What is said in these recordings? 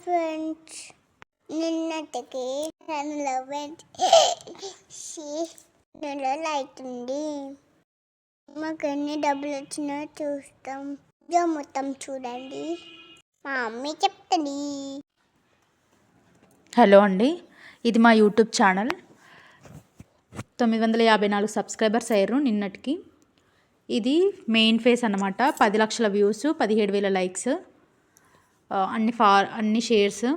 Friends, నిన్నటికి 11 అవుతుంది. మాకు ఎన్ని డబ్బులు వచ్చినా చూస్తాం. మొత్తం చూడండి, మా మమ్మీ చెప్తుంది. హలో అండి, ఇది మా యూట్యూబ్ ఛానల్. 954 సబ్స్క్రైబర్స్ అయ్యారు నిన్నటికి. ఇది మెయిన్ ఫేస్ అన్నమాట. 10 లక్షల వ్యూస్, 17,000 లైక్స్, అన్ని షేర్స్.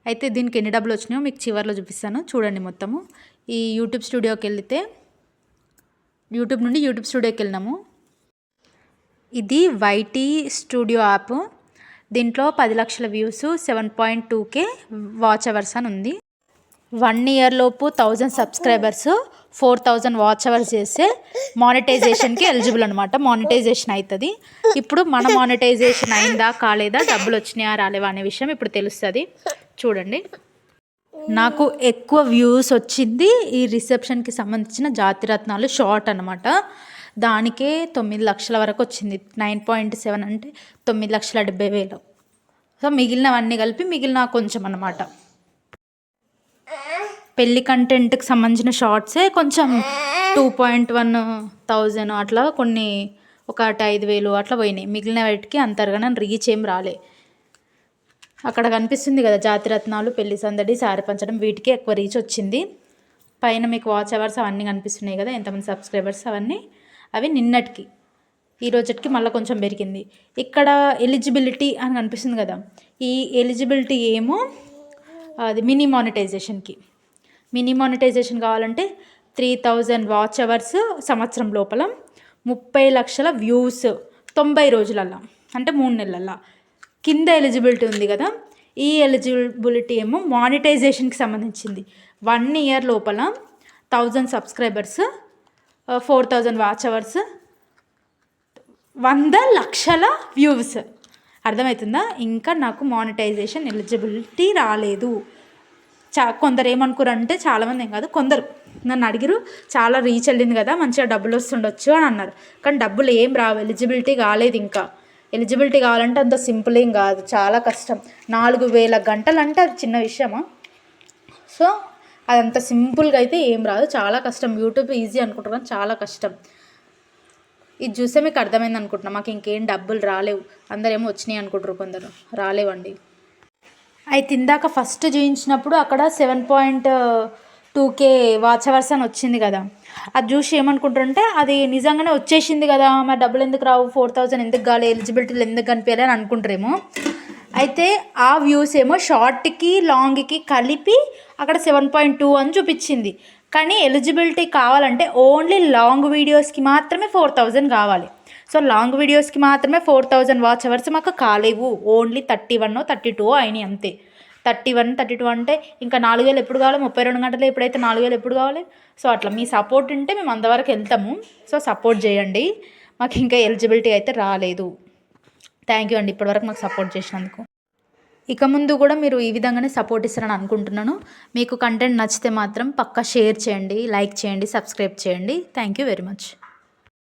అయితే దీనికి ఎన్ని డబ్బులు వచ్చినాయో మీకు చివరిలో చూపిస్తాను, చూడండి మొత్తము. ఈ యూట్యూబ్ స్టూడియోకి వెళ్తే, యూట్యూబ్ నుండి యూట్యూబ్ స్టూడియోకి వెళ్ళినాము. ఇది వైటీ స్టూడియో యాప్. దీంట్లో 10 లక్షల వ్యూస్, 7.2K వాచ్ అవర్స్ అని ఉంది. 1 year లోపు 1000 సబ్స్క్రైబర్స్, 4000 వాచ్ అవర్స్ చేస్తే మానిటైజేషన్కి ఎలిజిబుల్ అనమాట. మానిటైజేషన్ అవుతుంది. ఇప్పుడు మన మానిటైజేషన్ అయిందా కాలేదా, డబ్బులు వచ్చినాయా రాలేవా అనే విషయం ఇప్పుడు తెలుస్తుంది. చూడండి, నాకు ఎక్కువ వ్యూస్ వచ్చింది ఈ రిసెప్షన్కి సంబంధించిన జాతిరత్నాలు షార్ట్ అనమాట. దానికే 9 లక్షల వరకు వచ్చింది. 9.7 అంటే 9,70,000. సో మిగిలినవన్నీ కలిపి మిగిలిన కొంచెం అన్నమాట. పెళ్ళి కంటెంట్కి సంబంధించిన షార్ట్సే కొంచెం 2.1,000 అట్లా, కొన్ని ఒక 5,000 అట్లా పోయినాయి. మిగిలిన వాటికి అంతర్గానే రీచ్ ఏం రాలే. అక్కడ కనిపిస్తుంది కదా జాతిరత్నాలు, పెళ్లి సందడి, సారి పంచడం, వీటికి ఎక్కువ రీచ్ వచ్చింది. పైన మీకు వాచ్ అవర్స్ అవన్నీ కనిపిస్తున్నాయి కదా, ఎంతమంది సబ్స్క్రైబర్స్ అవన్నీ. అవి నిన్నటికి, ఈ రోజుకి మళ్ళీ కొంచెం పెరిగింది. ఇక్కడ ఎలిజిబిలిటీ అని కనిపిస్తుంది కదా, ఈ ఎలిజిబిలిటీ ఏమో అది మినీ మానిటైజేషన్కి. మినీ మానిటైజేషన్ కావాలంటే 3,000 వాచ్ అవర్స్ సంవత్సరం లోపల, 30 లక్షల వ్యూస్ 90 రోజులల్లా, అంటే 3 నెలల్లో. కింద ఎలిజిబిలిటీ ఉంది కదా, ఈ ఎలిజిబిలిటీ ఏమో మానిటైజేషన్కి సంబంధించింది. 1 year లోపల 1000 సబ్స్క్రైబర్స్, 4000 వాచ్ అవర్స్, 100 లక్షల వ్యూస్. అర్థమవుతుందా? ఇంకా నాకు మానిటైజేషన్ ఎలిజిబిలిటీ రాలేదు. కొందరు ఏమనుకోరంటే, చాలామంది ఏం కాదు, కొందరు నన్ను అడిగిరు, చాలా రీచ్ వెళ్ళింది కదా, మంచిగా డబ్బులు వస్తుండొచ్చు అని అన్నారు. కానీ డబ్బులు ఏం రావు, ఎలిజిబిలిటీ కాలేదు. ఇంకా ఎలిజిబిలిటీ కావాలంటే అంత సింపుల్ ఏం కాదు, చాలా కష్టం. 4,000 గంటలు అంటే అది చిన్న విషయమా? సో అదంత సింపుల్గా అయితే ఏం రాదు, చాలా కష్టం. యూట్యూబ్ ఈజీ అనుకుంటారు కానీ చాలా కష్టం. ఇది చూస్తే మీకు అర్థమైంది అనుకుంటున్నా. మాకు ఇంకేం డబ్బులు రాలేవు, అందరేమో వచ్చినాయి అనుకుంటారు, కొందరు రాలేవండి. అయితే ఇందాక ఫస్ట్ చూపించినప్పుడు అక్కడ 7.2K వాచ్ అవర్స్ అని వచ్చింది కదా, అది చూసి ఏమనుకుంటారంటే అది నిజంగానే వచ్చేసింది కదా, మరి డబ్బులు ఎందుకు రావు, 4,000 ఎందుకు కాలే, ఎలిజిబిలిటీలు ఎందుకు కనిపించాలి అని అనుకుంటారేమో. అయితే ఆ వ్యూస్ ఏమో షార్ట్కి లాంగ్కి కలిపి అక్కడ 7.2 అని చూపించింది. కానీ ఎలిజిబిలిటీ కావాలంటే ఓన్లీ లాంగ్ వీడియోస్కి మాత్రమే 4,000 కావాలి. సో లాంగ్ వీడియోస్కి మాత్రమే 4,000 వాచ్ అవర్స్ మాకు కాలేవు. ఓన్లీ 31 32 అయినాయి అంతే. 31 32 అంటే ఇంకా 4,000 ఎప్పుడు కావాలి, 32 గంటలు ఎప్పుడైతే 4,000 ఎప్పుడు కావాలి. సో అట్లా మీ సపోర్ట్ ఉంటే మేము అంతవరకు వెళ్తాము. సో సపోర్ట్ చేయండి. మాకు ఇంకా ఎలిజిబిలిటీ అయితే రాలేదు. థ్యాంక్ యూ అండి ఇప్పటివరకు మాకు సపోర్ట్ చేసినందుకు. ఇక ముందు కూడా మీరు ఈ విధంగానే సపోర్ట్ ఇస్తారని అనుకుంటున్నాను. మీకు కంటెంట్ నచ్చితే మాత్రం పక్కా షేర్ చేయండి, లైక్ చేయండి, సబ్స్క్రైబ్ చేయండి. Thank you very much.